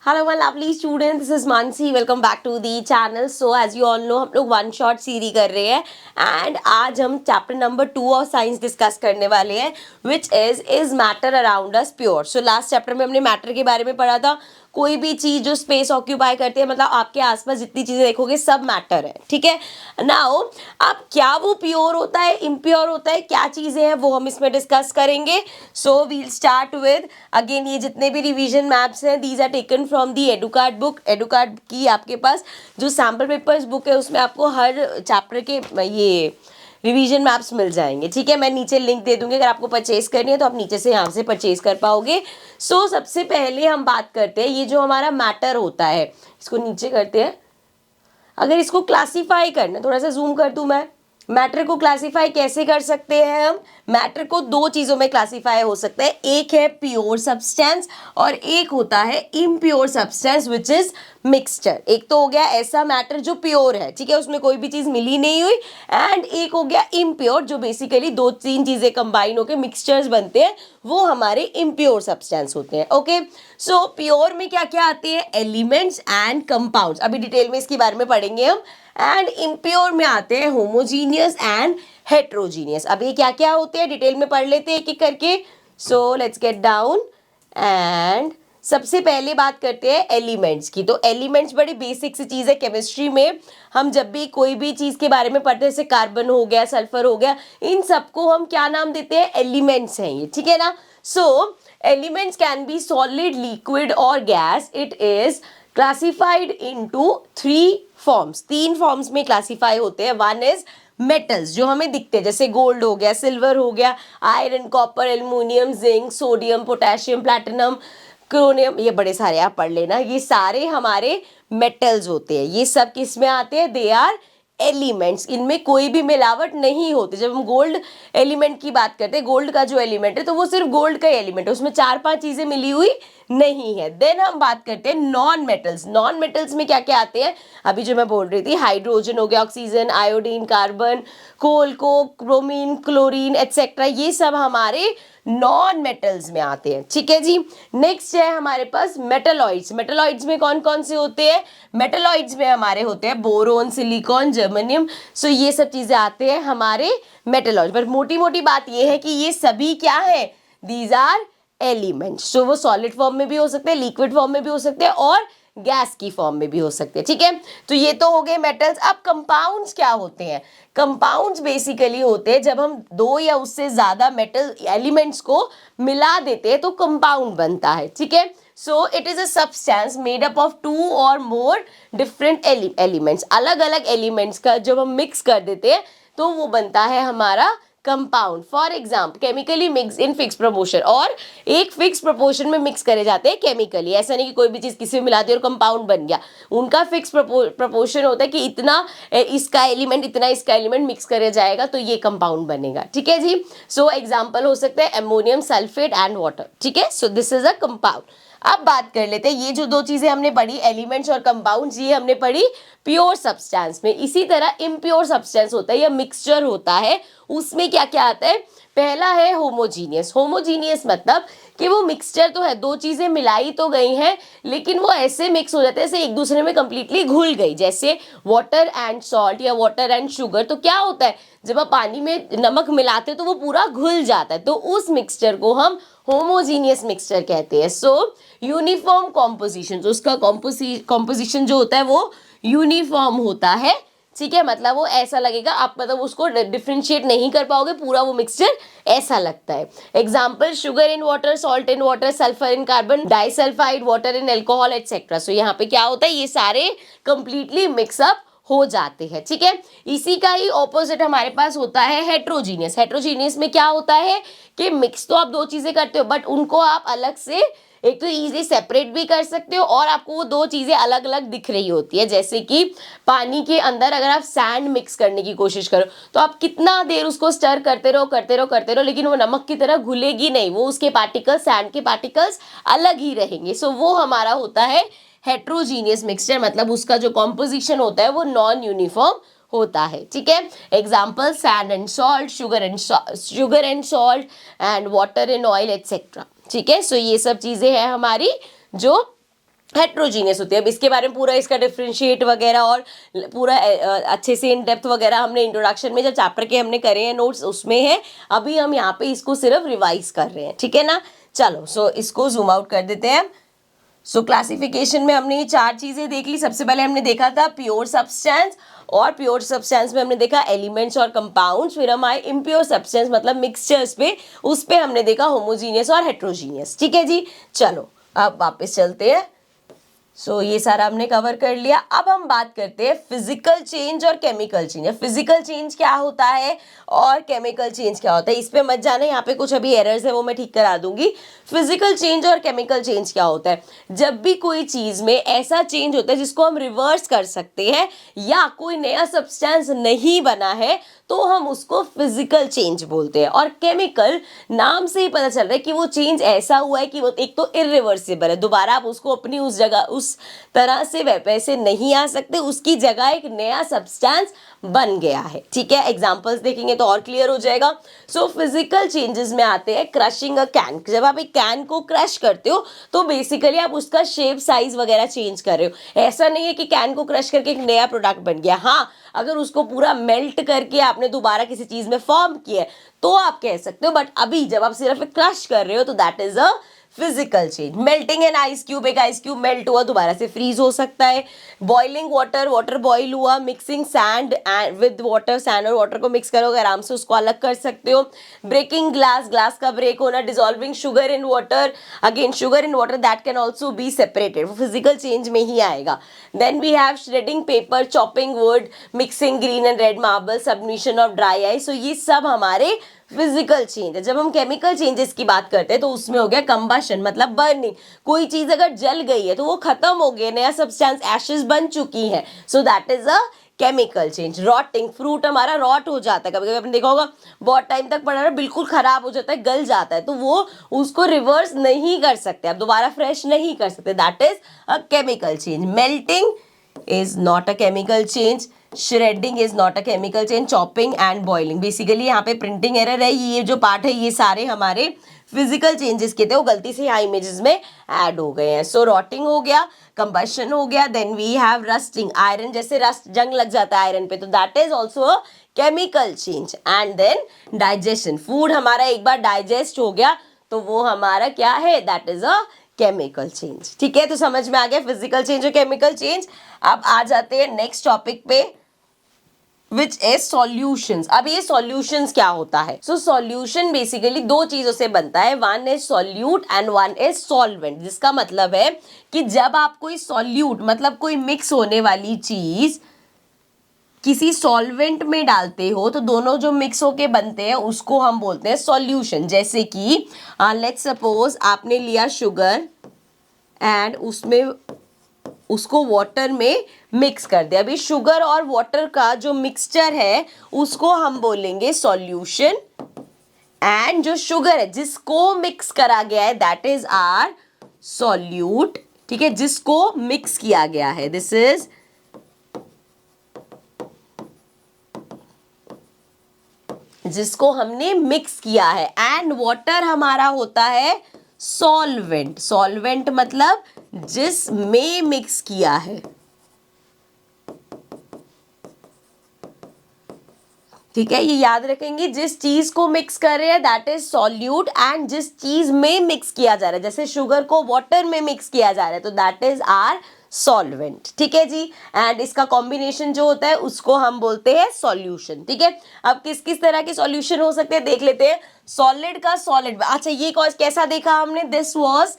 Hello my lovely student, this is Mansi. Welcome back to the channel. So as you all know, हम लोग one shot series कर रहे हैं and आज हम chapter number 2 of science discuss करने वाले हैं, which is matter around us pure. So last chapter में हमने मैटर के बारे में पढ़ा था। कोई भी चीज जो स्पेस ऑक्यूपाई करती है, मतलब आपके आसपास जितनी चीजें देखोगे सब मैटर है, ठीक है। नाउ अब क्या वो प्योर होता है, इम्प्योर होता है, क्या चीजें हैं वो हम इसमें डिस्कस करेंगे। So we'll start with again, ये जितने भी रिवीजन मैप्स हैं these are taken from the Educart book. Educart की आपके पास जो सैम्पल पेपर्स बुक है उसमें आपको हर चैप्टर के ये रिवीजन मैप्स मिल जाएंगे, ठीक है। मैं नीचे लिंक दे दूंगी, अगर आपको परचेज करनी है तो आप नीचे से यहाँ से परचेज कर पाओगे। सो सबसे पहले हम बात करते हैं, ये जो हमारा मैटर होता है, इसको नीचे करते हैं। अगर इसको क्लासीफाई करना, थोड़ा सा जूम कर दूं मैं, मैटर को क्लासीफाई कैसे कर सकते हैं हम। मैटर को दो चीजों में क्लासीफाई हो सकता है, एक है प्योर सब्सटेंस और एक होता है impure substance which is mixture. एक तो हो गया ऐसा मैटर जो प्योर है, ठीक है, उसमें कोई भी चीज मिली नहीं हुई, एंड एक हो गया इम्प्योर जो बेसिकली दो तीन चीजें कंबाइन होकर मिक्सचर्स बनते हैं, वो हमारे इम्प्योर सब्सटेंस होते हैं। ओके, सो प्योर में क्या क्या आते हैं, एलिमेंट्स एंड कंपाउंड्स, अभी डिटेल में इसके बारे में पढ़ेंगे हम। एंड इम्प्योर में आते हैं होमोजीनियस एंड हेट्रोजीनियस। अब ये क्या क्या होते हैं डिटेल में पढ़ लेते हैं एक एक करके। So let's get down and सबसे पहले बात करते हैं एलिमेंट्स की। तो एलिमेंट्स बड़ी बेसिक सी चीज़ है केमिस्ट्री में। हम जब भी कोई भी चीज़ के बारे में पढ़ते हैं, जैसे कार्बन हो गया, सल्फर हो गया, इन सबको हम क्या नाम देते हैं, एलिमेंट्स हैं ये, ठीक है ना। So elements can be solid, liquid और gas. It is classified into 3 forms, 3 forms में क्लासिफाई होते हैं। वन इज मेटल्स जो हमें दिखते हैं, जैसे गोल्ड हो गया, सिल्वर हो गया, iron, copper, aluminium, zinc, sodium, potassium, platinum, क्रोनियम, ये बड़े सारे आप पढ़ लेना, ये सारे हमारे मेटल्स होते हैं। ये सब किस में आते हैं, दे आर एलिमेंट्स, इनमें कोई भी मिलावट नहीं होती। जब हम गोल्ड एलिमेंट की बात करते हैं, गोल्ड का जो एलिमेंट है तो वो सिर्फ गोल्ड का एलिमेंट है, उसमें 4-5 चीजें मिली हुई नहीं है। देन हम बात करते हैं नॉन मेटल्स। नॉन मेटल्स में क्या क्या आते हैं, अभी जो मैं बोल रही थी, हाइड्रोजन हो गया, ऑक्सीजन, आयोडीन, कार्बन, कोल, कोक, ब्रोमीन, क्लोरीन एटसेट्रा, ये सब हमारे नॉन मेटल्स में आते हैं, ठीक है जी। नेक्स्ट है हमारे पास मेटलॉइड्स। मेटलॉइड्स में कौन कौन से होते हैं, मेटलॉइड्स में हमारे होते हैं बोरोन, सिलिकॉन, जर्मेनियम। सो ये सब चीजें आते हैं हमारे मेटलॉइड्स। पर मोटी मोटी बात ये है कि ये सभी क्या है, दीज आर एलिमेंट्स। तो वो सॉलिड फॉर्म में भी हो सकते हैं, लिक्विड फॉर्म में भी हो सकते हैं और गैस की फॉर्म में भी हो सकते हैं, ठीक है। तो ये तो हो गए मेटल्स। अब कंपाउंड्स क्या होते हैं, कंपाउंड्स बेसिकली होते हैं जब हम 2 या उससे ज्यादा मेटल एलिमेंट्स को मिला देते हैं तो कंपाउंड बनता है, ठीक है। So it is a substance made up of 2 और मोर डिफरेंट एलिमेंट्स। अलग अलग एलिमेंट्स का जब हम मिक्स कर देते हैं तो वो बनता है हमारा compound. For example chemically mix in fix proportion, और एक फिक्स प्रोपोर्शन में मिक्स करे जाते हैं केमिकली। ऐसा नहीं कि कोई भी चीज किसी में मिला दी और कंपाउंड बन गया, उनका फिक्स प्रोपोर्शन होता है कि इतना इसका एलिमेंट, इतना इसका एलिमेंट मिक्स करे जाएगा तो ये कंपाउंड बनेगा, ठीक है जी। सो एग्जाम्पल हो सकता है अमोनियम सल्फेट एंड वाटर, ठीक है। So this is a compound. अब बात कर लेते हैं, ये जो 2 चीजें हमने पढ़ी, एलिमेंट्स और कंपाउंड्स, ये हमने पढ़ी प्योर सब्सटेंस में। इसी तरह इम्प्योर सब्सटेंस होता है या मिक्सचर होता है, उसमें क्या क्या आता है। पहला है होमोजीनियस। होमोजीनियस मतलब कि वो मिक्सचर तो है, 2 चीजें मिलाई तो गई हैं लेकिन वो ऐसे मिक्स हो जाते हैं जैसे एक दूसरे में कंप्लीटली घुल गई, जैसे वाटर एंड सॉल्ट या वाटर एंड शुगर। तो क्या होता है, जब आप पानी में नमक मिलाते हैं तो वो पूरा घुल जाता है, तो उस मिक्सचर को हम होमोजीनियस मिक्सचर कहते हैं। सो यूनिफॉर्म कॉम्पोजिशन, तो उसका कॉम्पोजिशन जो होता है वो यूनिफॉर्म होता है, ठीक है। मतलब वो ऐसा लगेगा, आप मतलब उसको डिफ्रेंशिएट नहीं कर पाओगे, पूरा वो मिक्सचर ऐसा लगता है। Example sugar in water, salt in water, sulphur in carbon disulphide, water in alcohol etcetera. So यहाँ पे क्या होता है, ये सारे कंप्लीटली मिक्सअप हो जाते हैं, ठीक है। इसी का ही ऑपोजिट हमारे पास होता है हेट्रोजीनियस। हेट्रोजीनियस में क्या होता है कि मिक्स तो आप 2 चीजें करते हो बट उनको आप अलग से एक तो इजीली सेपरेट भी कर सकते हो और आपको वो 2 चीजें अलग अलग दिख रही होती है। जैसे कि पानी के अंदर अगर आप सैंड मिक्स करने की कोशिश करो तो आप कितना देर उसको स्टर करते रहो करते रहो करते रहो, लेकिन वो नमक की तरह घुलेगी नहीं, वो उसके पार्टिकल्स, सैंड के पार्टिकल्स अलग ही रहेंगे। सो वो हमारा होता है हेट्रोजीनियस मिक्सचर, मतलब उसका जो कॉम्पोजिशन होता है वो नॉन यूनिफॉर्म होता है, ठीक है। Example sand and salt, sugar and salt and water and oil etcetera, ठीक है। सो ये सब चीजें हैं हमारी जो हेट्रोजीनियस होती है। अब इसके बारे में पूरा इसका डिफ्रेंशिएट वगैरह और पूरा अच्छे से इन डेप्थ वगैरह हमने इंट्रोडक्शन में जब चैप्टर के हमने करे हैं नोट्स उसमें है। अभी हम यहाँ पे इसको सिर्फ रिवाइज कर रहे हैं, ठीक है ना। चलो सो इसको जूम आउट कर देते हैं। सो क्लासिफिकेशन में हमने ये 4 चीजें देख ली। सबसे पहले हमने देखा था प्योर सब्सटेंस, और प्योर सब्सटेंस में हमने देखा एलिमेंट्स और कंपाउंड्स। फिर हम आए इम्प्योर सब्सटेंस मतलब मिक्सचर्स पे, उस पे हमने देखा होमोजीनियस और हेट्रोजीनियस, ठीक है जी। चलो अब वापस चलते हैं। सो ये सारा हमने कवर कर लिया। अब हम बात करते हैं फिजिकल चेंज और केमिकल चेंज। फिजिकल चेंज क्या होता है और केमिकल चेंज क्या होता है, इस पे मत जाना, यहाँ पे कुछ अभी एरर्स है वो मैं ठीक करा दूंगी। फिजिकल चेंज और केमिकल चेंज क्या होता है, जब भी कोई चीज में ऐसा चेंज होता है जिसको हम रिवर्स कर सकते हैं या कोई नया सब्सटेंस नहीं बना है तो हम उसको फिजिकल चेंज बोलते हैं। और केमिकल नाम से ही पता चल रहा है कि वो चेंज ऐसा हुआ है कि वो एक तो इरिवर्सिबल है, दोबारा आप उसको अपनी उस जगह उस तरह से वैसे नहीं आ सकते, उसकी जगह एक नया सब्सटेंस बन गया है, ठीक है। एग्जांपल्स देखेंगे तो और क्लियर हो जाएगा। सो फिजिकल चेंजेस में आते हैं क्रशिंग अ कैन। जब आप एक कैन को क्रश करते हो तो बेसिकली आप उसका शेप साइज वगैरह चेंज कर रहे हो। ऐसा नहीं है कि कैन को क्रश करके एक नया प्रोडक्ट बन गया। हाँ, अगर उसको पूरा मेल्ट करके आपने दोबारा किसी चीज में फॉर्म किया है तो आप कह सकते हो, बट अभी जब आप सिर्फ क्रश कर रहे हो तो that is a physical change. Melting an ice cube, एक आइस क्यूब मेल्ट हुआ दोबारा से फ्रीज हो सकता है। बॉइलिंग वाटर, वाटर बॉईल हुआ, mixing sand with water, sand और वाटर को मिक्स करोगे आराम से उसको अलग कर सकते हो। ब्रेकिंग ग्लास, ग्लास का ब्रेक होना। Dissolving sugar in water, again sugar in water that can also be separated, वो फिजिकल चेंज में ही आएगा। Then we have shredding paper, chopping wood, mixing green and red marble, sublimation of dry ice. So ये सब हमारे physical change है। जब हम chemical changes की बात करते हैं तो उसमें हो गया कंबशन मतलब बर्निंग। कोई चीज अगर जल गई है तो वो खत्म हो गया, नया सब्सटेंस एशेस बन चुकी है, so that is a chemical change. Rotting, fruit हमारा रॉट हो जाता है, कभी कभी आपने देखा होगा बहुत टाइम तक पड़ा रहा बिल्कुल खराब हो जाता है, गल जाता है, तो वो उसको रिवर्स नहीं कर सकते, आप दोबारा फ्रेश नहीं कर सकते, that is a chemical change. Melting is not a chemical change, shredding is not a chemical change, chopping and boiling। Basically यहाँ पे प्रिंटिंग एरर है, ये जो पार्ट है ये सारे हमारे फिजिकल चेंजेस के थे, वो गलती से यहाँ इमेजेस में ऐड हो गए हैं। सो रॉटिंग हो गया, कंबशन हो गया, then we have rusting, iron जैसे रस्ट जंग लग जाता है आयरन पे तो that is also a chemical change. And then digestion, food हमारा एक बार डाइजेस्ट हो गया तो वो हमारा क्या है, that is a chemical change, ठीक है। तो समझ में आ गया फिजिकल चेंज और केमिकल चेंज। अब आ जाते हैं नेक्स्ट टॉपिक पे विच इज सॉल्यूशंस। अब ये सॉल्यूशंस क्या होता है, सो सॉल्यूशन बेसिकली 2 चीजों से बनता है, one is solute and one is solvent. जिसका मतलब है कि जब आप कोई सॉल्यूट मतलब कोई मिक्स होने वाली चीज किसी सॉल्वेंट में डालते हो तो दोनों जो मिक्स होके बनते हैं उसको हम बोलते हैं सॉल्यूशन। जैसे कि लेट्स सपोज आपने लिया शुगर एंड उसमें उसको वाटर में मिक्स कर दिया। अभी शुगर और वाटर का जो मिक्सचर है उसको हम बोलेंगे सॉल्यूशन, एंड जो शुगर है जिसको मिक्स करा गया है दैट इज आर सॉल्यूट, ठीक है, जिसको मिक्स किया गया है, दिस इज जिसको हमने मिक्स किया है। एंड वाटर हमारा होता है सॉल्वेंट, सॉल्वेंट मतलब जिसमें मिक्स किया है, ठीक है, ये याद रखेंगे, जिस चीज को मिक्स कर रहे हैं दैट इज सॉल्यूट, एंड जिस चीज में मिक्स किया जा रहा है, जैसे शुगर को वाटर में मिक्स किया जा रहा है तो दैट इज आर सॉल्वेंट, ठीक है जी। एंड इसका कॉम्बिनेशन जो होता है उसको हम बोलते हैं सॉल्यूशन, ठीक है। अब किस किस तरह के सॉल्यूशन हो सकते हैं देख लेते हैं। सॉलिड का सॉलिड, अच्छा ये कैसा देखा हमने, दिस वाज,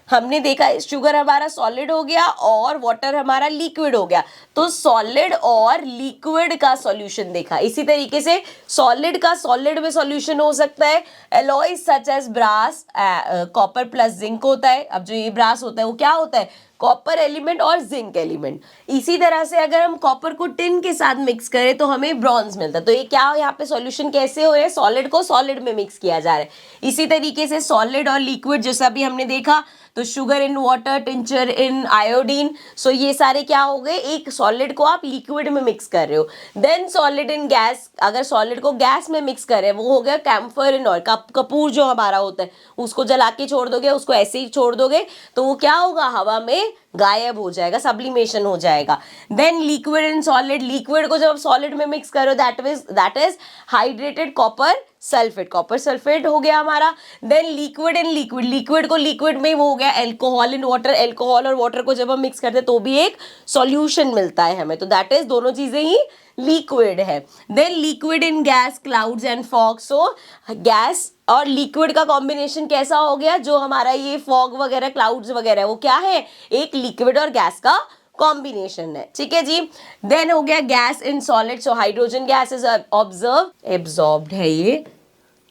हमने देखा शुगर हमारा सॉलिड हो गया और वाटर हमारा लिक्विड हो गया, तो सॉलिड और लिक्विड का सॉल्यूशन देखा। इसी तरीके से सॉलिड का सॉलिड में सॉल्यूशन हो सकता है, alloys such as brass, copper plus zinc होता है। अब जो ये ब्रास होता है वो क्या होता है, कॉपर एलिमेंट और जिंक एलिमेंट। इसी तरह से अगर हम कॉपर को टिन के साथ मिक्स करें तो हमें ब्रॉन्ज मिलता है। तो ये क्या यहाँ पे सॉल्यूशन कैसे हो रहे हैं, सॉलिड को सॉलिड में मिक्स किया जा रहा है। इसी तरीके से सॉलिड और लिक्विड जैसा भी हमने देखा, तो sugar in water, tincture in iodine, so ये सारे क्या हो गए, एक सॉलिड को आप लिक्विड में मिक्स कर रहे हो। देन सॉलिड इन गैस, अगर सॉलिड को गैस में मिक्स कर रहे हैं वो हो गया कैम्फर इन ऑयल, कपूर जो हमारा होता है उसको जला के छोड़ दोगे, उसको ऐसे ही छोड़ दोगे तो वो क्या होगा, हवा में गायब हो जाएगा, सब्लिमेशन हो जाएगा। Then liquid and solid, liquid को जब आप सॉलिड में मिक्स करो that is hydrated copper sulphate, copper sulphate हो गया हमारा। Then liquid and liquid, liquid को लिक्विड में वो हो गया एल्कोहल एंड वाटर, एल्कोहल और वाटर को जब हम मिक्स करते हैं तो भी एक सॉल्यूशन मिलता है हमें, तो दैट इज दोनों चीजें ही लिक्विड है। Then liquid in gas, clouds and fog, so gas और लिक्विड का कॉम्बिनेशन कैसा हो गया, जो हमारा ये फॉग वगैरह क्लाउड्स वगैरह वो क्या है, एक लिक्विड और गैस का कॉम्बिनेशन है, ठीक है जी। देन हो गया gas in solid, so hydrogen gas is absorbed है ये,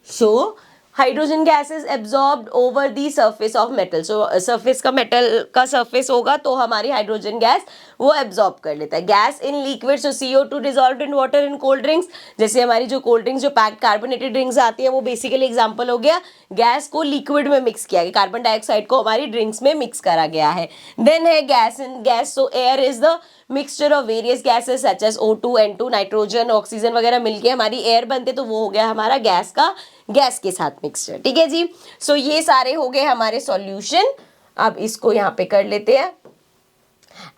so hydrogen gas is absorbed over the surface of metal, so surface का मेटल का सरफेस होगा तो हमारी हाइड्रोजन गैस वो एब्जॉर्ब कर लेता है। Gas in liquid, so CO2 dissolved in water in cold drinks, जैसे हमारी जो कोल्ड ड्रिंक्स जो पैक्ड कार्बोनेटेड ड्रिंक्स आती है वो बेसिकली एग्जांपल हो गया गैस को लिक्विड में मिक्स किया गया, कार्बन डाइऑक्साइड को हमारी ड्रिंक्स में मिक्स करा गया है। देन है gas in gas, so air is the mixture of various gases such as O2, N2, nitrogen, oxygen वगैरह मिलके हमारी एयर बनते, तो वो हो गया हमारा गैस का गैस के साथ मिक्सचर, ठीक है जी। सो ये सारे हो गए हमारे सॉल्यूशन। अब इसको यहाँ पे कर लेते हैं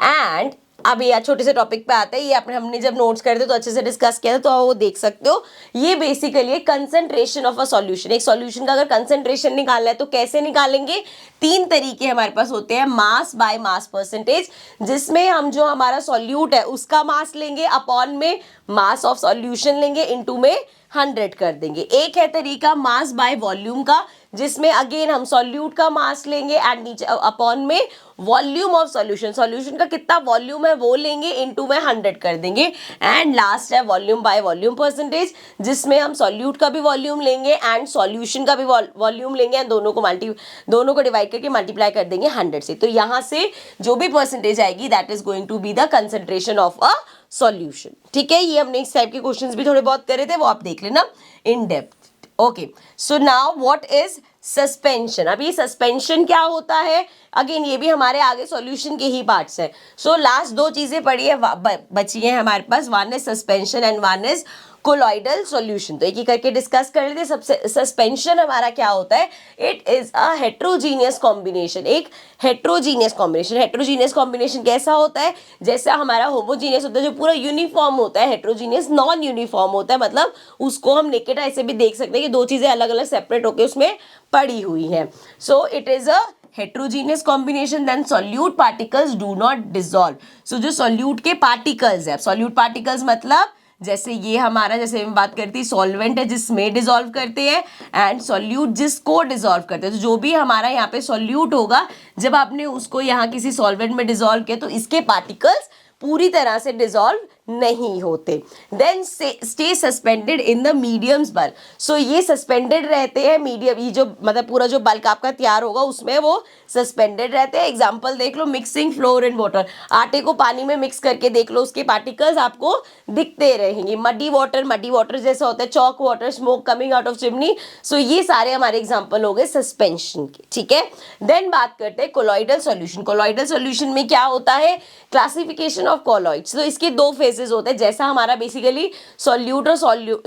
एंड अब ये छोटे से टॉपिक पे आते हैं, ये हमने जब नोट्स करते तो अच्छे से डिस्कस किया था, तो वो देख सकते हो। ये basically concentration of a solution, एक सॉल्यूशन का अगर कंसंट्रेशन निकालना है तो कैसे निकालेंगे, 3 तरीके हमारे पास होते हैं। मास बाय मास परसेंटेज, जिसमें हम जो हमारा सॉल्यूट है उसका मास लेंगे, अपॉन में मास ऑफ सॉल्यूशन लेंगे, इनटू में 100 कर देंगे। एक है तरीका मास बाय वॉल्यूम का, जिसमें अगेन हम सॉल्यूट का मास लेंगे एंड नीचे अपॉन में वॉल्यूम ऑफ सॉल्यूशन, सॉल्यूशन का कितना वॉल्यूम है वो लेंगे, इनटू में 100 कर देंगे। एंड लास्ट है वॉल्यूम बाय वॉल्यूम परसेंटेज, जिसमें हम सॉल्यूट का भी वॉल्यूम लेंगे एंड सॉल्यूशन का भी वॉल्यूम लेंगे एंड दोनों को डिवाइड करके मल्टीप्लाई कर देंगे 100 से। तो यहाँ से जो भी परसेंटेज आएगी that is going to be the concentration of a solution, ठीक है। ये हमने इस टाइप के क्वेश्चंस भी थोड़े बहुत करे थे, वो आप देख लेना in depth. Okay, so now what is suspension. अब ये सस्पेंशन क्या होता है, अगेन ये भी हमारे आगे सॉल्यूशन के ही पार्ट्स है। सो लास्ट 2 चीजें पड़ी है बची है हमारे पास, one is suspension and one is colloidal solution. तो एक ही करके डिस्कस कर लेते हैं। सबसे सस्पेंशन हमारा क्या होता है, it is a heterogeneous combination, एक हेट्रोजीनियस कॉम्बिनेशन। हेट्रोजीनियस कॉम्बिनेशन कैसा होता है, जैसा हमारा होमोजीनियस होता है जो पूरा यूनिफॉर्म होता है, हेट्रोजीनियस नॉन यूनिफॉर्म होता है, मतलब उसको हम नेकेड ऐसे भी देख सकते हैं कि 2 चीजें अलग अलग सेपरेट होकर उसमें पड़ी हुई है। So it is a heterogeneous combination, then solute particles do not dissolve. So जो solute के particles है, solute particles मतलब जैसे ये हमारा, जैसे हम बात करते हैं सॉल्वेंट है जिसमें डिसॉल्व करते हैं एंड सॉल्यूट जिसको डिसॉल्व करते हैं, तो जो भी हमारा यहाँ पे सॉल्यूट होगा जब आपने उसको यहाँ किसी सॉल्वेंट में डिसॉल्व किया तो इसके पार्टिकल्स पूरी तरह से डिसॉल्व नहीं होते। Then stay suspended in the medium's bulk, so ये सस्पेंडेड रहते हैं मीडियम, ये जो मतलब पूरा जो बल्क आपका तैयार होगा उसमें वो सस्पेंडेड रहते हैं। एग्जांपल देख लो, मिक्सिंग फ्लोर इन वाटर, आटे को पानी में मिक्स करके देख लो, उसके पार्टिकल्स आपको दिखते रहेंगे। मडी वाटर जैसा होता है, chalk water, smoke coming out of chimney, so ये सारे हमारे एग्जाम्पल हो गए सस्पेंशन के, ठीक है। देन बात करते हैं कोलॉइडल सॉल्यूशन। कोलॉइडल सॉल्यूशन में क्या होता है, क्लासिफिकेशन ऑफ कोलॉइड्स। तो इसके 2 फेजेस होते हैं, जैसा हमारा बेसिकली सॉल्यूट और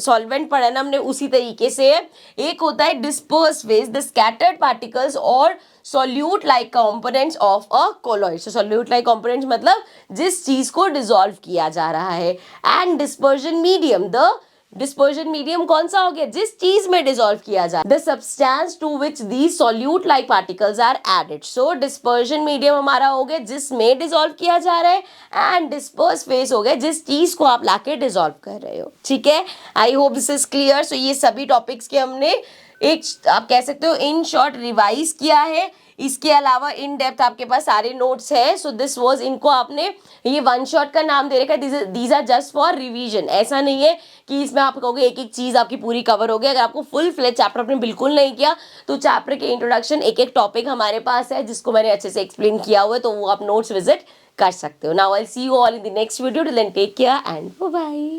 सॉल्वेंट पढ़ा ना हमने उसी तरीके से है। एक होता है disperse phase, the scattered particles और solute like components of a colloid. So solute like components मतलब जिस चीज को डिसॉल्व किया जा रहा है। And dispersion medium, the dispersion medium कौन सा हो गया, जिस चीज में डिसॉल्व किया जा रहा है। The substance to which the solute like particles are added. So dispersion medium हमारा हो गया जिसमें डिसॉल्व किया जा रहा है एंड डिस्पर्स फेज हो गया जिस चीज को आप लाके डिसॉल्व कर रहे हो, ठीक है। I hope this is clear. So ये सभी टॉपिक्स के हमने एक आप कह सकते हो इन शॉर्ट रिवाइज किया है। इसके अलावा इन डेप्थ आपके पास सारे नोट्स है। सो दिस वाज, इनको आपने ये 1 शॉट का नाम दे रखा है, these are just for revision. ऐसा नहीं है कि इसमें आप कहोगे एक एक चीज आपकी पूरी कवर हो गई। अगर आपको फुल फ्लेज चैप्टर आपने बिल्कुल नहीं किया तो चैप्टर के इंट्रोडक्शन एक एक टॉपिक हमारे पास है जिसको मैंने अच्छे से एक्सप्लेन किया हुआ है, तो वो आप नोट्स विजिट कर सकते हो। Now I will see you all in the next video. Till then take care and bye bye.